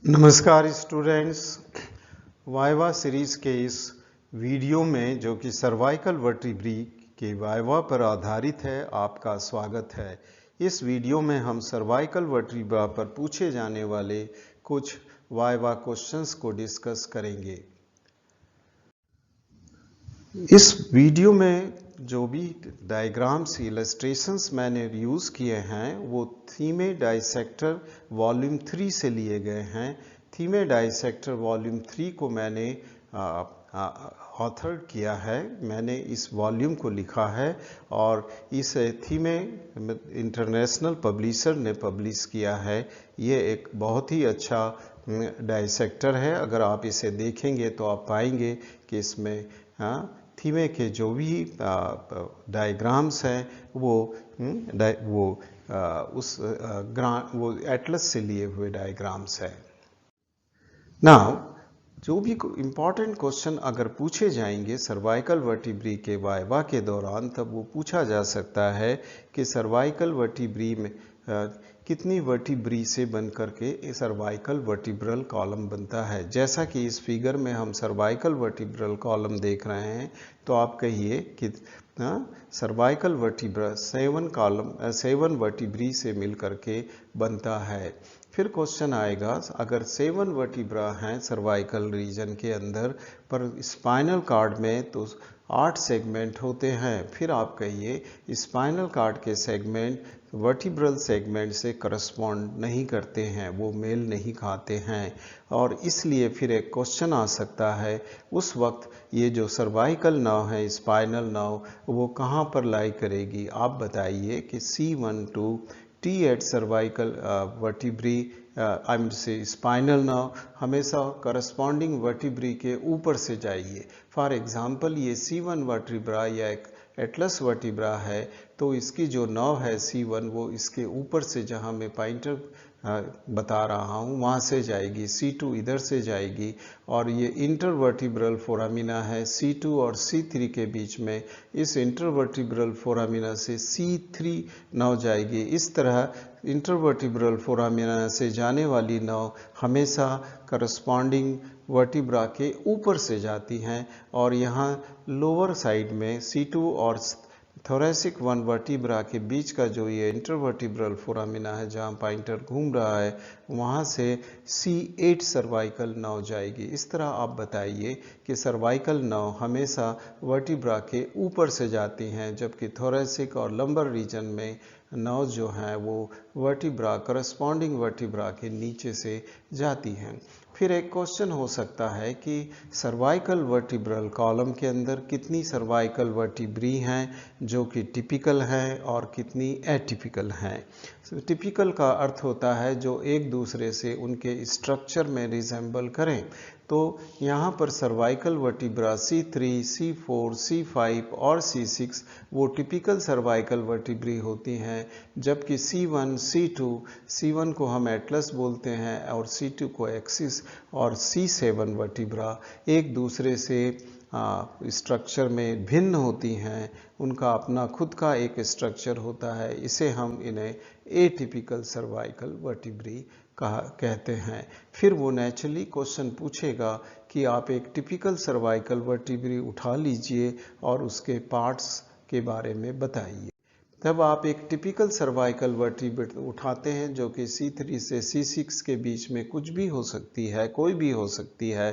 नमस्कार students, viva series के इस वीडियो में जो कि सर्वाइकल वर्टिब्री के वाइवा पर आधारित है, आपका स्वागत है। इस वीडियो में हम सर्वाइकल वर्टिब्रा पर पूछे जाने वाले कुछ वाइवा क्वेश्चंस को डिस्कस करेंगे। इस वीडियो में जो भी डायग्राम्स इलस्ट्रेशंस मैंने यूज़ किए हैं वो थीमे डाइसेक्टर वॉल्यूम 3 से लिए गए हैं। थीमे डाइसेक्टर वॉल्यूम 3 को मैंने ऑथर किया है, मैंने इस वॉल्यूम को लिखा है और इस थीमे इंटरनेशनल पब्लिशर ने पब्लिश किया है। ये एक बहुत ही अच्छा डाइसेक्टर है। अगर आप इसे देखेंगे तो आप पाएंगे कि इसमें थीमे के जो भी डायग्राम्स हैं वो एटलस से लिए हुए डायग्राम्स हैं। नाउ जो भी इम्पॉर्टेंट क्वेश्चन अगर पूछे जाएंगे सर्वाइकल वर्टिब्री के वाइवा के दौरान, तब वो पूछा जा सकता है कि सर्वाइकल वर्टिब्री में कितनी वर्टिब्री से बनकर के सर्वाइकल वर्टिब्रल कॉलम बनता है। जैसा कि इस फिगर में हम सर्वाइकल वर्टिब्रल कॉलम देख रहे हैं, तो आप कहिए कि सर्वाइकल वर्टिब्रा 7 वर्टिब्री से मिलकर के बनता है। फिर क्वेश्चन आएगा, अगर 7 वर्टिब्रा हैं सर्वाइकल रीजन के अंदर, पर स्पाइनल कार्ड में तो 8 सेगमेंट होते हैं। फिर आप कहिए स्पाइनल कार्ड के सेगमेंट वर्टिब्रल सेगमेंट से करस्पॉन्ड नहीं करते हैं, वो मेल नहीं खाते हैं, और इसलिए फिर एक क्वेश्चन आ सकता है उस वक्त ये जो सर्वाइकल नर्व है, स्पाइनल नर्व, वो कहाँ पर लाई करेगी। आप बताइए कि C1 to T8 cervical vertebrae से स्पाइनल नर्व हमेशा करस्पॉन्डिंग वर्टिब्री के ऊपर से जाइए। फॉर एग्जांपल ये C1 वर्टिब्रा या एक एटलस वर्टिब्रा है, तो इसकी जो नर्व है C1 वो इसके ऊपर से, जहाँ मैं पॉइंटर बता रहा हूँ वहाँ से जाएगी। C2 इधर से जाएगी, और ये इंटरवर्टिब्रल फोरामिना है C2 और C3 के बीच में। इस इंटरवर्टिब्रल फोरामिना से C3 नर्व जाएगी। इस तरह इंटरवर्टिब्रल फोरामिना से जाने वाली नर्व हमेशा करस्पॉन्डिंग वर्टिब्रा के ऊपर से जाती हैं, और यहाँ लोअर साइड में C2 और थोरेसिक 1 वर्टिब्रा के बीच का जो ये इंटरवर्टिब्रल फोरामिना है, जहाँ पॉइंटर घूम रहा है, वहाँ से C8 सर्वाइकल नर्व जाएगी। इस तरह आप बताइए कि सर्वाइकल नर्व हमेशा वर्टिब्रा के ऊपर से जाती हैं, जबकि थोरेसिक और लंबर रीजन में नर्व जो हैं वो वर्टिब्रा, करस्पॉन्डिंग वर्टिब्रा के नीचे से जाती हैं। फिर एक क्वेश्चन हो सकता है कि सर्वाइकल वर्टिब्रल कॉलम के अंदर कितनी सर्वाइकल वर्टिब्री हैं जो कि टिपिकल हैं और कितनी एटिपिकल हैं। टिपिकल का अर्थ होता है जो एक दूसरे से उनके स्ट्रक्चर में रिजेंबल करें। तो यहाँ पर cervical vertebra C3, C4, C5 और C6 वो टिपिकल सर्वाइकल वर्टिब्री होती हैं, जबकि C1, C1 को हम एटलस बोलते हैं और C2 को एक्सिस, और C7 वर्टिब्रा एक दूसरे से स्ट्रक्चर में भिन्न होती हैं। उनका अपना खुद का एक स्ट्रक्चर होता है, इसे हम इन्हें एटिपिकल सर्वाइकल वर्टिब्री कहते हैं। फिर वो नेचुरली क्वेश्चन पूछेगा कि आप एक टिपिकल सर्वाइकल वर्टिब्री उठा लीजिए और उसके पार्ट्स के बारे में बताइए। तब आप एक टिपिकल सर्वाइकल वर्टिब्रा उठाते हैं जो कि C3 से C6 के बीच में कुछ भी हो सकती है, कोई भी हो सकती है।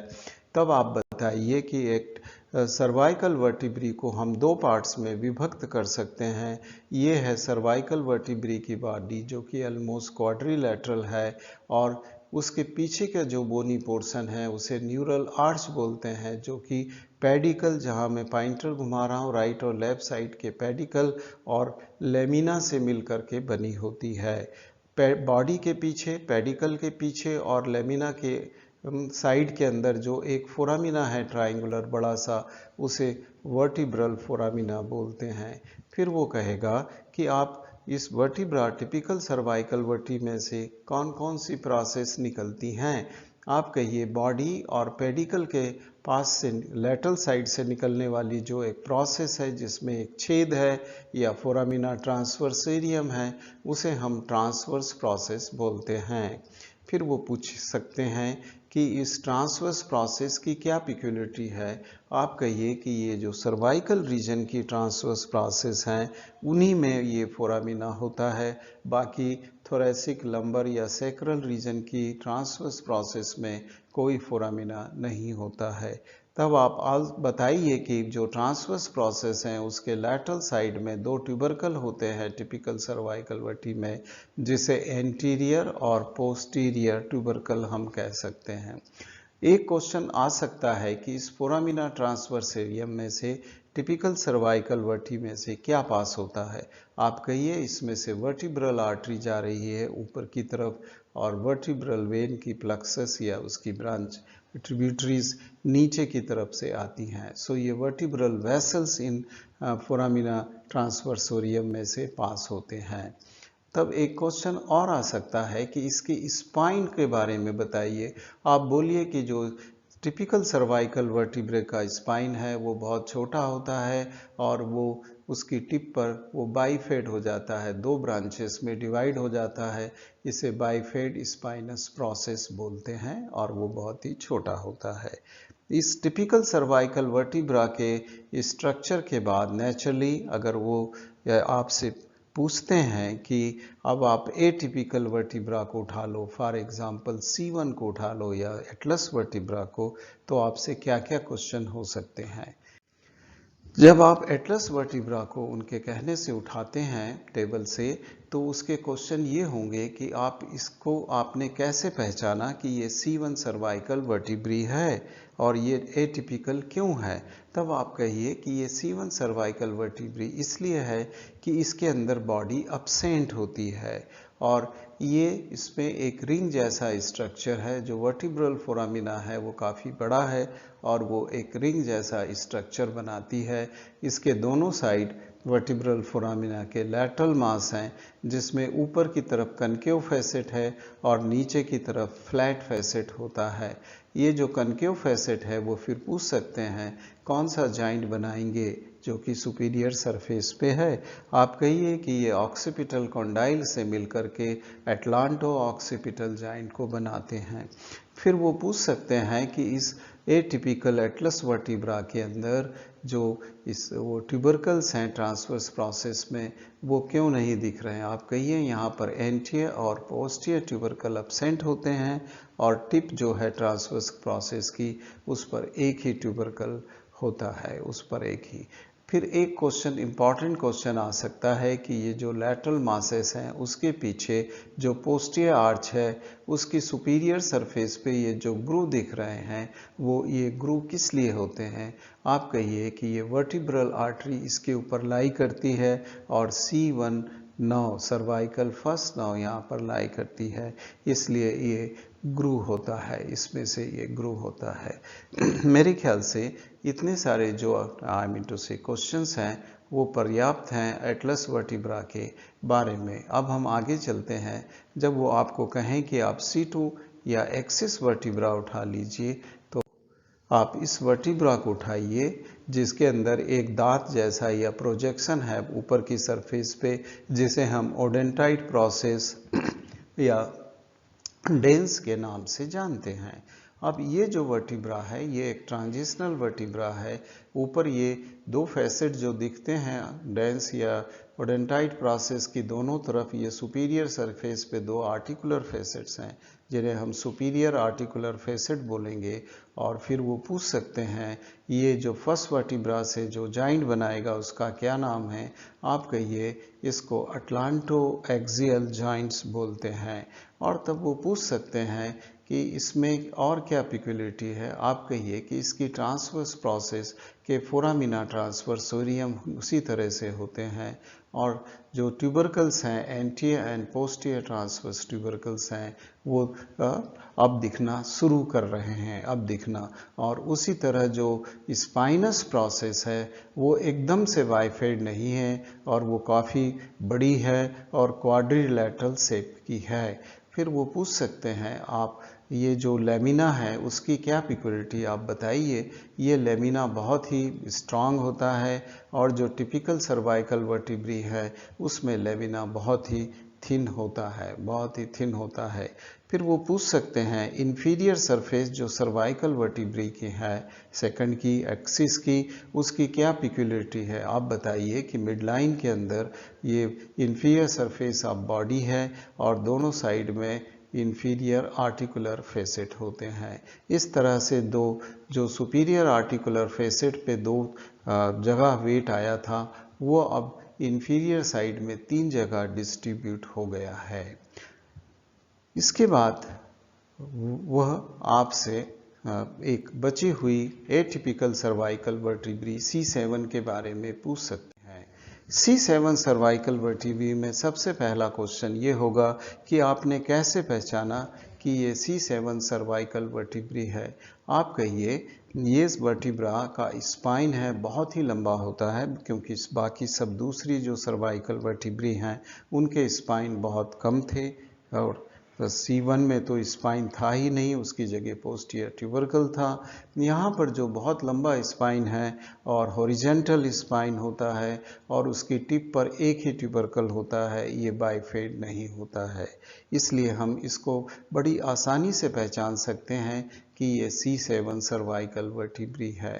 तब आप बताइए कि एक सर्वाइकल वर्टिब्री को हम 2 पार्ट्स में विभक्त कर सकते हैं। ये है सर्वाइकल वर्टिब्री की बॉडी जो कि ऑलमोस्ट क्वाड्रिलेटरल है, और उसके पीछे का जो बोनी पोर्शन है उसे न्यूरल आर्च बोलते हैं, जो कि पेडिकल, जहाँ मैं पॉइंटर घुमा रहा हूँ, राइट और लेफ्ट साइड के पेडिकल और लेमिना से मिलकर के बनी होती है। बॉडी के पीछे, पेडिकल के पीछे और लेमिना के साइड के अंदर जो एक फोरामिना है ट्राइंगुलर बड़ा सा, उसे वर्टिब्रल फोरामिना बोलते हैं। फिर वो कहेगा कि आप इस वर्टिब्रा टिपिकल सर्वाइकल वर्टी में से कौन कौन सी प्रोसेस निकलती हैं। आप कहिए बॉडी और पेडिकल के पास से लेटरल साइड से निकलने वाली जो एक प्रोसेस है जिसमें एक छेद है या फोरामिना ट्रांसवर्सेरियम है, उसे हम ट्रांसवर्स प्रोसेस बोलते हैं। फिर वो पूछ सकते हैं कि इस ट्रांसवर्स प्रोसेस की क्या पिक्यूलिटी है। आप कहिए कि ये जो सर्वाइकल रीजन की ट्रांसवर्स प्रोसेस हैं उन्हीं में ये फोरामिना होता है, बाकी थोरेसिक, लंबर या सैक्रल रीजन की ट्रांसवर्स प्रोसेस में कोई फोरामिना नहीं होता है। तब आप बताइए कि जो ट्रांसवर्स प्रोसेस हैं उसके लैटरल साइड में दो ट्यूबरकल होते हैं टिपिकल सर्वाइकल वर्टी में, जिसे एंटीरियर और पोस्टीरियर ट्यूबरकल हम कह सकते हैं। एक क्वेश्चन आ सकता है कि इस फोरामिना ट्रांसवर्सेरियम में से टिपिकल सर्वाइकल वर्टी में से क्या पास होता है। आप कहिए इसमें से वर्टिब्रल आर्टरी जा रही है ऊपर की तरफ और वर्टिब्रल वेन की प्लक्सस या उसकी ब्रांच ट्रिब्यूटरीज नीचे की तरफ से आती हैं। सो ये वर्टिब्रल वेसल्स इन फोरामिना ट्रांसवर्सोरियम में से पास होते हैं। तब एक क्वेश्चन और आ सकता है कि इसके स्पाइन के बारे में बताइए। आप बोलिए कि जो टिपिकल सर्वाइकल वर्टिब्रे का स्पाइन है वो बहुत छोटा होता है और वो उसकी टिप पर वो बाइफेड हो जाता है, दो ब्रांचेस में डिवाइड हो जाता है। इसे बाइफेड स्पाइनस प्रोसेस बोलते हैं और वो बहुत ही छोटा होता है। इस टिपिकल सर्वाइकल वर्टिब्रा के स्ट्रक्चर के बाद नेचुरली अगर वो आपसे पूछते हैं कि अब आप एटिपिकल वर्टिब्रा को उठा लो, फॉर एग्जांपल C1 को उठा लो या एटलस वर्टिब्रा को, तो आपसे क्या क्या क्वेश्चन हो सकते हैं। जब आप एटलस वर्टिब्रा को उनके कहने से उठाते हैं टेबल से, तो उसके क्वेश्चन ये होंगे कि आप इसको आपने कैसे पहचाना कि ये C1 सर्वाइकल वर्टिब्री है और ये एटिपिकल क्यों है। तब आप कहिए कि ये C1 सर्वाइकल वर्टिब्री इसलिए है कि इसके अंदर बॉडी अब्सेंट होती है और ये इसमें एक रिंग जैसा स्ट्रक्चर है। जो वर्टिब्रल फोरामिना है वो काफ़ी बड़ा है और वो एक रिंग जैसा स्ट्रक्चर बनाती है। इसके दोनों साइड वर्टिब्रल फोरामिना के लैटरल मास हैं, जिसमें ऊपर की तरफ कनकेव फैसेट है और नीचे की तरफ फ्लैट फैसेट होता है। ये जो कनकेव फैसेट है वो फिर पूछ सकते हैं कौन सा जॉइंट बनाएंगे जो कि सुपीरियर सरफेस पे है। आप कहिए कि ये ऑक्सीपिटल कॉन्डाइल से मिलकर के एटलांटो ऑक्सीपिटल जॉइंट को बनाते हैं। फिर वो पूछ सकते हैं कि इस एटिपिकल एटलस वर्टिब्रा के अंदर जो वो ट्यूबरकल्स हैं ट्रांसवर्स प्रोसेस में वो क्यों नहीं दिख रहे हैं। आप कहिए यहाँ पर एंटीरियर और पोस्टीरियर ट्यूबरकल एब्सेंट होते हैं और टिप जो है ट्रांसवर्स प्रोसेस की उस पर एक ही ट्यूबरकल होता है, उस पर एक ही। फिर एक क्वेश्चन, इंपॉर्टेंट क्वेश्चन आ सकता है कि ये जो लैटरल मासेस हैं उसके पीछे जो पोस्टीरियर आर्च है उसकी सुपीरियर सरफेस पे ये जो ग्रूव दिख रहे हैं वो ये ग्रूव किस लिए होते हैं। आप कहिए कि ये वर्टिब्रल आर्टरी इसके ऊपर लाई करती है और C1 nerve, cervical first nerve यहाँ पर लाई करती है, इसलिए ये ग्रूव होता है, इसमें से ये ग्रूव होता है। मेरे ख्याल से इतने सारे जो आई मीन टू से क्वेश्चंस हैं वो पर्याप्त हैं एटलस वर्टिब्रा के बारे में। अब हम आगे चलते हैं। जब वो आपको कहें कि आप C2 या एक्सिस वर्टिब्रा उठा लीजिए, तो आप इस वर्टिब्रा को उठाइए जिसके अंदर एक दांत जैसा या प्रोजेक्शन है ऊपर की सरफेस पे, जिसे हम ओडेंटाइट प्रोसेस या डेंस के नाम से जानते हैं। अब ये जो वर्टिब्रा है ये एक ट्रांजिशनल वर्टिब्रा है। ऊपर ये दो फैसेट जो दिखते हैं डेंस या ओडेंटाइट प्रोसेस की दोनों तरफ, ये सुपीरियर सरफेस पे दो आर्टिकुलर फैसेट्स हैं जिन्हें हम सुपीरियर आर्टिकुलर फैसेट बोलेंगे। और फिर वो पूछ सकते हैं ये जो फर्स्ट वर्टिब्रा से जो जॉइंट बनाएगा उसका क्या नाम है। आप कहिए इसको अटलांटो एक्सियल जॉइंट्स बोलते हैं। और तब वो पूछ सकते हैं कि इसमें और क्या पिक्युलिटी है। आप कहिए कि इसकी ट्रांसवर्स प्रोसेस के फोरामिना ट्रांसवर्सोरियम उसी तरह से होते हैं और जो ट्यूबरकल्स हैं anterior and posterior transverse tubercles हैं वो अब दिखना शुरू कर रहे हैं, अब दिखना। और उसी तरह जो स्पाइनस प्रोसेस है वो एकदम से बाइफेड नहीं है और वो काफ़ी बड़ी है और क्वाड्रिलैटरल शेप की है। फिर वो पूछ सकते हैं आप ये जो लेमिना है उसकी क्या पिक्युलिटी आप बताइए। ये लेमिना बहुत ही स्ट्रांग होता है और जो टिपिकल सर्वाइकल वर्टिब्री है उसमें लेमिना बहुत ही थिन होता है, बहुत ही थिन होता है। फिर वो पूछ सकते हैं इंफीरियर सरफेस जो सर्वाइकल वर्टिब्री की है सेकंड की एक्सिस की, उसकी क्या पिक्यूलियरिटी है। आप बताइए कि मिडलाइन के अंदर ये इंफीरियर सरफेस ऑफ बॉडी है और दोनों साइड में इंफीरियर आर्टिकुलर फेसेट होते हैं। इस तरह से दो जो सुपीरियर आर्टिकुलर फेसेट पे दो जगह वेट आया था वो अब इंफीरियर साइड में 3 जगह डिस्ट्रीब्यूट हो गया है। इसके बाद वह आपसे एक बची हुई एटिपिकल सर्वाइकल वर्टिब्री C7 के बारे में पूछ सकते हैं। C7 सर्वाइकल वर्टिब्री में सबसे पहला क्वेश्चन ये होगा कि आपने कैसे पहचाना कि ये C7 सर्वाइकल वर्टिब्री है। आप कहिए ये वर्टिब्रा का स्पाइन है बहुत ही लंबा होता है, क्योंकि बाकी सब दूसरी जो सर्वाइकल वर्टिब्री हैं उनके स्पाइन बहुत कम थे और C1 में तो स्पाइन था ही नहीं, उसकी जगह पोस्टीरियर ट्यूबरकल था। यहाँ पर जो बहुत लंबा स्पाइन है और हॉरिजेंटल स्पाइन होता है और उसकी टिप पर एक ही ट्यूबरकल होता है, ये बाइफेड नहीं होता है। इसलिए हम इसको बड़ी आसानी से पहचान सकते हैं कि ये C7 सर्वाइकल वर्टिब्री है।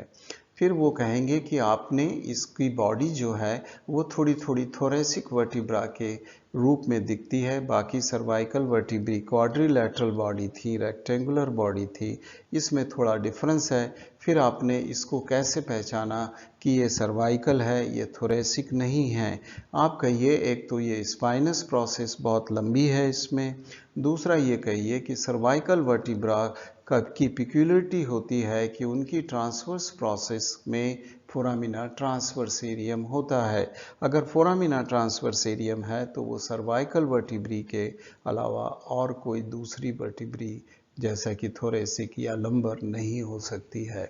फिर वो कहेंगे कि आपने इसकी बॉडी जो है वो थोड़ी थोड़ी थोरेसिक वर्टिब्रा के रूप में दिखती है। बाकी सर्वाइकल वर्टिब्री क्वाड्रिलैटरल बॉडी थी, रेक्टेंगुलर बॉडी थी, इसमें थोड़ा डिफरेंस है। फिर आपने इसको कैसे पहचाना कि ये सर्वाइकल है, ये थोरेसिक नहीं है। आप कहिए एक तो ये स्पाइनस प्रोसेस बहुत लंबी है इसमें, दूसरा ये कहिए कि सर्वाइकल वर्टिब्रा की पिक्यूलियरिटी होती है कि उनकी ट्रांसवर्स प्रोसेस में फोरामिना ट्रांसवर्सेरियम होता है। अगर फोरामिना ट्रांसवर्सेरियम है तो वो सर्वाइकल वर्टिब्री के अलावा और कोई दूसरी वर्टिब्री जैसा कि थोरेसिक या लंबर नहीं हो सकती है।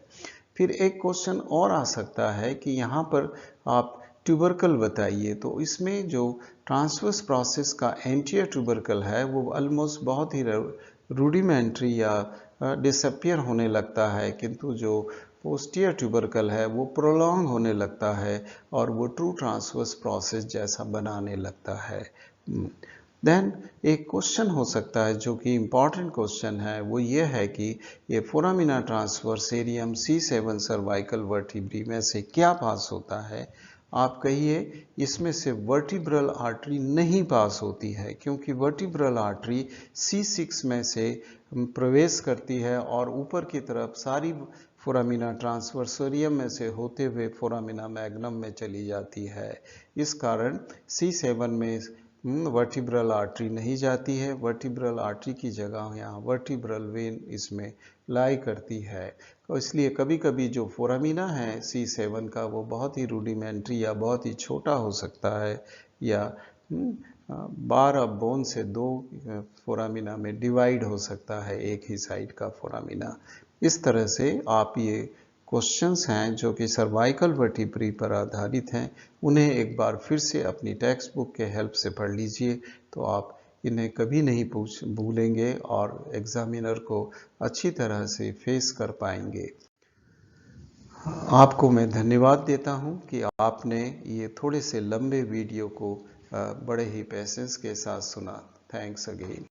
फिर एक क्वेश्चन और आ सकता है कि यहाँ पर आप ट्यूबरकल बताइए, तो इसमें जो ट्रांसवर्स प्रोसेस का एंटीरियर ट्यूबरकल है वो ऑलमोस्ट बहुत ही रूडिमेंट्री या डिसअपियर होने लगता है, किंतु जो पोस्टीरियर ट्यूबरकल है वो प्रोलॉन्ग होने लगता है और वो ट्रू ट्रांसवर्स प्रोसेस जैसा बनाने लगता है। देन एक क्वेश्चन हो सकता है जो कि इम्पॉर्टेंट क्वेश्चन है, वो ये है कि ये फोरामिना ट्रांसवर्सेरियम C7 सर्वाइकल वर्टिब्री में से क्या पास होता है। आप कहिए इसमें से वर्टिब्रल आर्टरी नहीं पास होती है, क्योंकि वर्टिब्रल आर्टरी C6 में से प्रवेश करती है और ऊपर की तरफ सारी फोरामिना ट्रांसवर्सेरियम में से होते हुए फोरामिना मैग्नम में चली जाती है। इस कारण C7 में वर्टिब्रल आर्टरी नहीं जाती है। वर्टिब्रल आर्टरी की जगह यहाँ वर्टिब्रल वेन इसमें लाई करती है। तो इसलिए कभी कभी जो फोरामिना है C7 का वो बहुत ही रूडिमेंट्री या बहुत ही छोटा हो सकता है, या बार ऑफ बोन से 2 फोरामिना में डिवाइड हो सकता है एक ही साइड का फोरामिना। इस तरह से आप ये क्वेश्चंस हैं जो कि सर्वाइकल वर्टिब्री पर आधारित हैं, उन्हें एक बार फिर से अपनी टेक्स्ट बुक के हेल्प से पढ़ लीजिए, तो आप इन्हें कभी नहीं भूलेंगे और एग्जामिनर को अच्छी तरह से फेस कर पाएंगे। आपको मैं धन्यवाद देता हूं कि आपने ये थोड़े से लंबे वीडियो को बड़े ही पेशेंस के साथ सुना। Thanks again.